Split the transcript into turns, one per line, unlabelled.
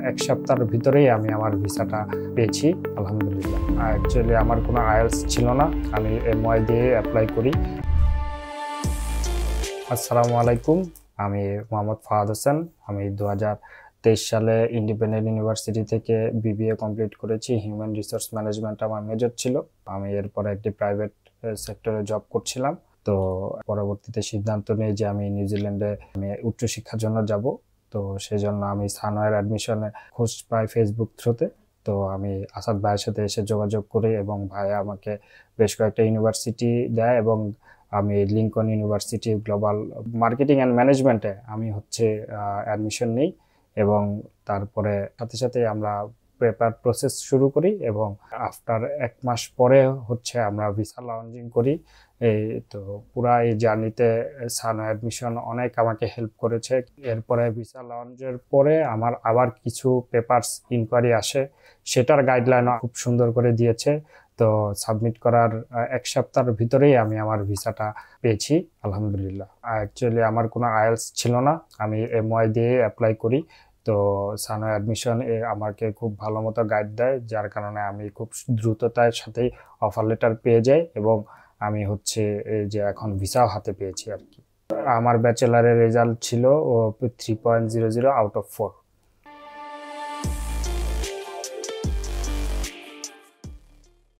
এক সপ্তাহের ভিতরেই আমি আমার ভিসাটা পেয়েছি আলহামদুলিল্লাহ। অ্যাকচুয়ালি আমার কোনো আইএলটিএস ছিল না, আমি এমওয়াই দিয়ে অ্যাপ্লাই করি। আসসালামু আলাইকুম, আমি মোহাম্মদ ফাহাদ হোসেন। আমি 2023 সালে ইন্ডিপেন্ডেন্ট ইউনিভার্সিটি থেকে বিবিএ কমপ্লিট করেছি। হিউম্যান রিসোর্স ম্যানেজমেন্ট আমার মেজর ছিল। আমি এরপরে একটি প্রাইভেট সেক্টরে জব করছিলাম। তো পরবর্তীতে সিদ্ধান্ত নিই যে আমি নিউজিল্যান্ডে উচ্চশিক্ষার জন্য যাব। তো সেজন্য আমি সানওয়ের অ্যাডমিশনে খোঁজ পাই ফেসবুক থ্রুতে। তো আমি আসাদ ভাইয়ের সাথে এসে যোগাযোগ করি এবং ভাই আমাকে বেশ কয়েকটা ইউনিভার্সিটি দেয় এবং আমি Lincoln university global marketing and ম্যানেজমেন্টে আমি অ্যাডমিশন নিই এবং তারপরে সাথে সাথে আমরা পেপার প্রসেস শুরু করি এবং আফটার 1 মাস পরে আমরা ভিসা লঞ্চিং করি। এই তো পুরা এই জার্নিতে সানো অ্যাডমিশন অনেক আমাকে হেল্প করেছে। এরপরে ভিসা লঞ্চের পরে আমার আবার কিছু পেপারস ইনকোয়ারি আসে, সেটার গাইডলাইন খুব সুন্দর করে দিয়েছে। তো সাবমিট করার 1 সপ্তাহের ভিতরেই আমি আমার ভিসাটা পেয়েছি আলহামদুলিল্লাহ। অ্যাকচুয়ালি আমার কোনো আইএলটিএস ছিল না, আমি এমওয়াই দিয়ে অ্যাপ্লাই করি। তো সানো অ্যাডমিশন আমাকে খুব ভালো মতো গাইড দেয়, যার কারণে আমি খুব দ্রুততার সাথেই অফার লেটার পেয়ে যাই এবং আমি এই যে এখন ভিসাও হাতে পেয়েছি আর কি। আমার ব্যাচেলারের রেজাল্ট ছিল 3.00 আউট অফ 4।